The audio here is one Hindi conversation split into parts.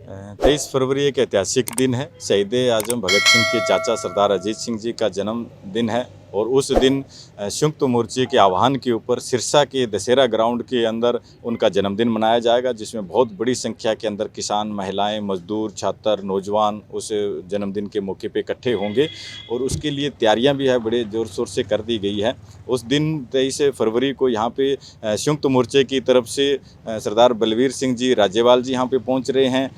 23 फरवरी एक ऐतिहासिक दिन है। शहीद आजम भगत सिंह के चाचा सरदार अजीत सिंह जी का जन्मदिन है और उस दिन संयुक्त मोर्चे के आह्वान के ऊपर सिरसा के दशहरा ग्राउंड के अंदर उनका जन्मदिन मनाया जाएगा, जिसमें बहुत बड़ी संख्या के अंदर किसान, महिलाएं, मजदूर, छात्र, नौजवान उस जन्मदिन के मौके पे इकट्ठे होंगे और उसके लिए तैयारियां भी है बड़े ज़ोर शोर से कर दी गई है। उस दिन 23 फरवरी को यहाँ पे संयुक्त मोर्चे की तरफ से सरदार बलवीर सिंह जी राज्यपाल जी यहाँ पे पहुँच रहे हैं।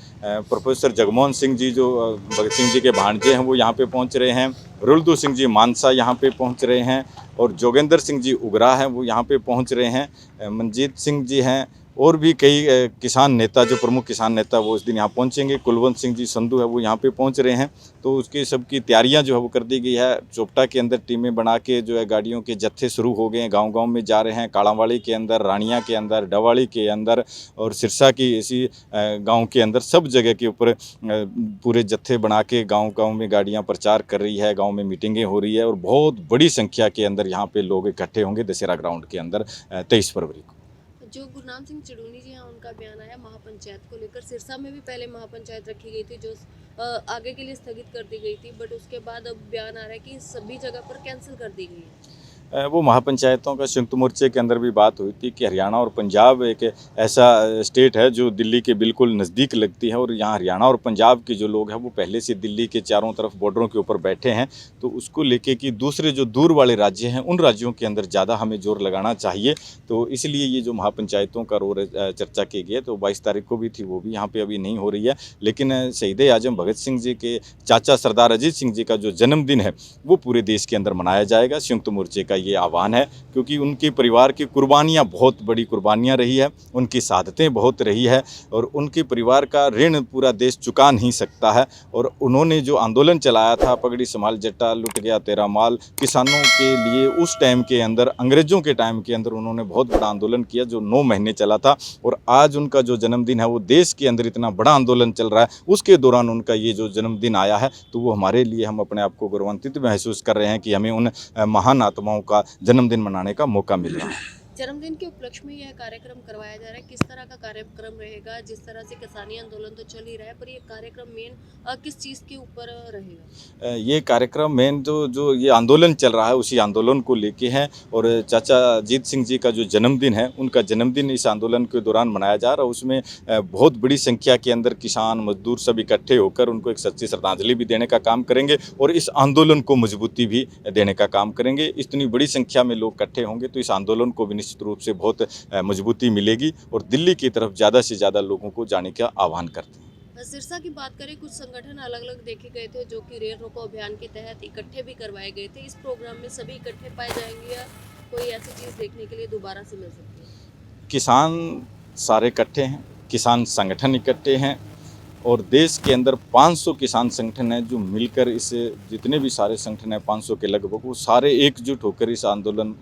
प्रोफेसर जगमोहन सिंह जी जो भगत सिंह जी के भांजे हैं वो यहाँ पे पहुँच रहे हैं। रुलदू सिंह जी मानसा यहाँ पे पहुँच रहे हैं और जोगेंद्र सिंह जी उगरा हैं वो यहाँ पे पहुँच रहे हैं। मनजीत सिंह जी हैं और भी कई किसान नेता, जो प्रमुख किसान नेता वो इस दिन यहाँ पहुँचेंगे। कुलवंत सिंह जी संधू है वो यहाँ पे पहुँच रहे हैं। तो उसकी सबकी तैयारियाँ जो है वो कर दी गई है। चोपटा के अंदर टीमें बना के जो है गाड़ियों के जत्थे शुरू हो गए हैं, गांव-गांव में जा रहे हैं। कालांवाड़ी के अंदर, रानिया के अंदर, डवाड़ी के अंदर और सिरसा की इसी गाँव के अंदर सब जगह के ऊपर पूरे जत्थे बना के गाँव-गाँव में गाड़ियाँ प्रचार कर रही है, गाँव में मीटिंगें हो रही है और बहुत बड़ी संख्या के अंदर यहाँ पे लोग इकट्ठे होंगे दशहरा ग्राउंड के अंदर 23 फरवरी को। जो गुरनाम सिंह चिड़ूनी जी हैं उनका बयान आया महापंचायत को लेकर। सिरसा में भी पहले महापंचायत रखी गई थी जो आगे के लिए स्थगित कर दी गई थी, बट उसके बाद अब बयान आ रहा है कि सभी जगह पर कैंसिल कर दी गई है। वो महापंचायतों का संयुक्त मोर्चे के अंदर भी बात हुई थी कि हरियाणा और पंजाब एक ऐसा स्टेट है जो दिल्ली के बिल्कुल नज़दीक लगती है और यहाँ हरियाणा और पंजाब के जो लोग हैं वो पहले से दिल्ली के चारों तरफ बॉर्डरों के ऊपर बैठे हैं। तो उसको लेके कि दूसरे जो दूर वाले राज्य हैं उन राज्यों के अंदर ज़्यादा हमें जोर लगाना चाहिए। तो इसलिए ये जो महापंचायतों का रोल चर्चा की गई है, तो 22 तारीख को भी थी, वो भी यहाँ पर अभी नहीं हो रही है। लेकिन शहीद आजम भगत सिंह जी के चाचा सरदार अजीत सिंह जी का जो जन्मदिन है वो पूरे देश के अंदर मनाया जाएगा। संयुक्त मोर्चे का ये आह्वान है क्योंकि उनके परिवार की कुर्बानियाँ, बहुत बड़ी कुर्बानियाँ रही है, उनकी शहादतें बहुत रही है और उनके परिवार का ऋण पूरा देश चुका नहीं सकता है। और उन्होंने जो आंदोलन चलाया था, पगड़ी संभाल जट्टा, लुट गया तेरा माल, किसानों के लिए उस टाइम के अंदर, अंग्रेज़ों के टाइम के अंदर उन्होंने बहुत बड़ा आंदोलन किया जो 9 महीने चला था। और आज उनका जो जन्मदिन है वो देश के अंदर इतना बड़ा आंदोलन चल रहा है, उसके दौरान उनका ये जो जन्मदिन आया है तो वो हमारे लिए, हम अपने आप को गौरवान्वित महसूस कर रहे हैं कि हमें उन महान आत्माओं का जन्मदिन मनाने का मौका मिल रहा है। जन्मदिन के उपलक्ष्य में यह कार्यक्रम करवाया जा रहा है, किस तरह का कार्यक्रम रहेगा? जिस तरह से किसानी आंदोलन तो चल ही रहा है, पर ये कार्यक्रम मेन किस चीज़ के ऊपर रहेगा? ये कार्यक्रम मेन जो ये आंदोलन चल रहा है उसी आंदोलन को लेके है और चाचा अजीत सिंह जी का जो जन्मदिन है उनका जन्मदिन इस आंदोलन के दौरान मनाया जा रहा है। उसमें बहुत बड़ी संख्या के अंदर किसान, मजदूर सब इकट्ठे होकर उनको एक सच्ची श्रद्धांजलि भी देने का काम करेंगे और इस आंदोलन को मजबूती भी देने का काम करेंगे। इतनी बड़ी संख्या में लोग इकट्ठे होंगे तो इस आंदोलन को भी निश्चित रूप से बहुत मजबूती मिलेगी और दिल्ली की तरफ ज़्यादा से ज़्यादा लोगों को जाने का आह्वान करते हैं। सिरसा की बात करें, कुछ संगठन अलग अलग देखे गए थे जो कि रेल रोको अभियान के तहत इकट्ठे भी करवाए गए थे। इस प्रोग्राम में सभी इकट्ठे पाए जाएंगे या कोई ऐसी चीज़ देखने के लिए दोबारा से मिल सकती है? किसान सारे इकट्ठे हैं, किसान संगठन इकट्ठे हैं और देश के अंदर 500 किसान संगठन हैं जो मिलकर इस, जितने भी सारे संगठन हैं 500 के लगभग, वो सारे एकजुट होकर इस आंदोलन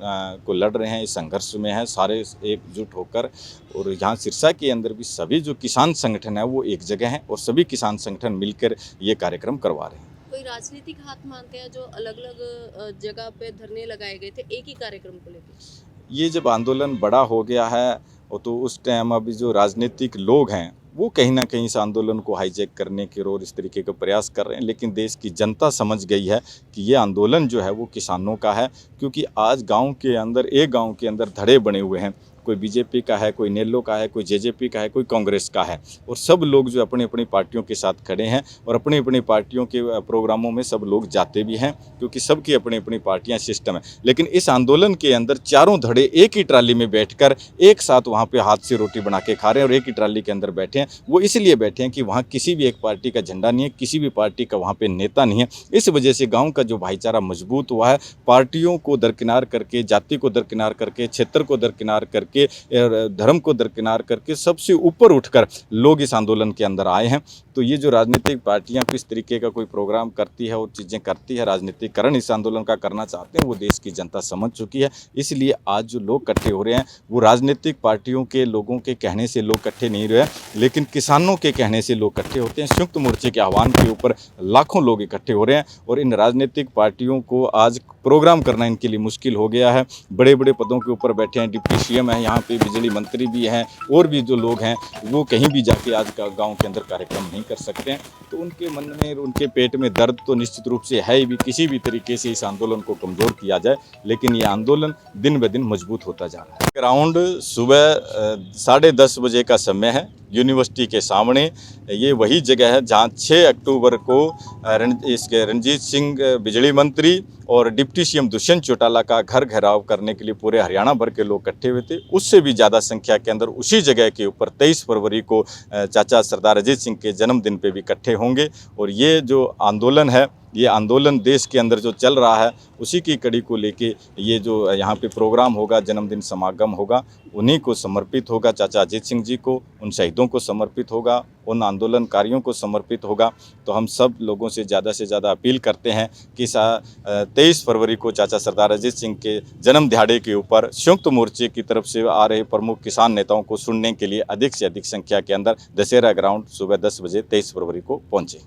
को लड़ रहे हैं, इस संघर्ष में हैं सारे एकजुट होकर। और यहाँ सिरसा के अंदर भी सभी जो किसान संगठन है वो एक जगह हैं और सभी किसान संगठन मिलकर ये कार्यक्रम करवा रहे हैं। कोई राजनीतिक हाथ मानते हैं जो अलग अलग जगह पे धरने लगाए गए थे एक ही कार्यक्रम को लेकर? ये जब आंदोलन बड़ा हो गया है और तो उस टाइम अभी जो राजनीतिक लोग हैं वो कहीं ना कहीं इस आंदोलन को हाईजैक करने के और इस तरीके का प्रयास कर रहे हैं। लेकिन देश की जनता समझ गई है कि ये आंदोलन जो है वो किसानों का है, क्योंकि आज गांव के अंदर, एक गांव के अंदर धड़े बने हुए हैं। कोई बीजेपी का है, कोई नेल्लो का है, कोई जेजेपी का है, कोई कांग्रेस का है और सब लोग जो अपनी अपनी पार्टियों के साथ खड़े हैं और अपनी अपनी पार्टियों के प्रोग्रामों में सब लोग जाते भी हैं क्योंकि सबकी अपनी अपनी पार्टियां, सिस्टम है। लेकिन इस आंदोलन के अंदर चारों धड़े एक ही ट्राली में बैठकर एक साथ वहाँ पे हाथ से रोटी बना के खा रहे हैं और एक ही ट्राली के अंदर बैठे हैं। वो इसलिए बैठे हैं कि वहाँ किसी भी एक पार्टी का झंडा नहीं है, किसी भी पार्टी का वहाँ पर नेता नहीं है। इस वजह से गाँव का जो भाईचारा मजबूत हुआ है, पार्टियों को दरकिनार करके, जाति को दरकिनार करके, क्षेत्र को दरकिनार करके, धर्म को दरकिनार करके सबसे ऊपर उठकर लोग इस आंदोलन के अंदर आए हैं। तो ये जो राजनीतिक पार्टियां किस तरीके का कोई प्रोग्राम करती है और चीज़ें करती है, राजनीतिकरण इस आंदोलन का करना चाहते हैं, वो देश की जनता समझ चुकी है। इसलिए आज जो लोग इकट्ठे हो रहे हैं वो राजनीतिक पार्टियों के लोगों के कहने से लोग इकट्ठे नहीं रहे, लेकिन किसानों के कहने से लोग इकट्ठे होते हैं। संयुक्त मोर्चे के आह्वान के ऊपर लाखों लोग इकट्ठे हो रहे हैं और इन राजनीतिक पार्टियों को आज प्रोग्राम करना इनके लिए मुश्किल हो गया है। बड़े बड़े पदों के ऊपर बैठे हैं, डिप्टी सीएम हैं, यहाँ पे बिजली मंत्री भी हैं, और भी जो लोग हैं वो कहीं भी जाके आज का गाँव के अंदर कार्यक्रम नहीं कर सकते हैं। तो उनके मन में, उनके पेट में दर्द तो निश्चित रूप से है ही भी, किसी भी तरीके से इस आंदोलन को कमज़ोर किया जाए, लेकिन ये आंदोलन दिन ब दिन मजबूत होता जा रहा है। ग्राउंड सुबह 10:30 बजे का समय है। यूनिवर्सिटी के सामने ये वही जगह है जहाँ 6 अक्टूबर को इसके रणजीत सिंह बिजली मंत्री और डिप्टी सीएम दुष्यंत चौटाला का घर घेराव करने के लिए पूरे हरियाणा भर के लोग इकट्ठे हुए थे। उससे भी ज़्यादा संख्या के अंदर उसी जगह के ऊपर 23 फरवरी को चाचा सरदार अजीत सिंह के जन्मदिन पे भी इकट्ठे होंगे। और ये जो आंदोलन है, ये आंदोलन देश के अंदर जो चल रहा है, उसी की कड़ी को लेके ये जो यहाँ पे प्रोग्राम होगा, जन्मदिन समागम होगा, उन्हीं को समर्पित होगा, चाचा अजीत सिंह जी को, उन शहीदों को समर्पित होगा, उन आंदोलनकारियों को समर्पित होगा। तो हम सब लोगों से ज़्यादा अपील करते हैं कि 23 फरवरी को चाचा सरदार अजीत सिंह के जन्म दिहाड़े के ऊपर संयुक्त मोर्चे की तरफ से आ रहे प्रमुख किसान नेताओं को सुनने के लिए अधिक से अधिक संख्या के अंदर दशहरा ग्राउंड सुबह 10 बजे 23 फरवरी को पहुँचे।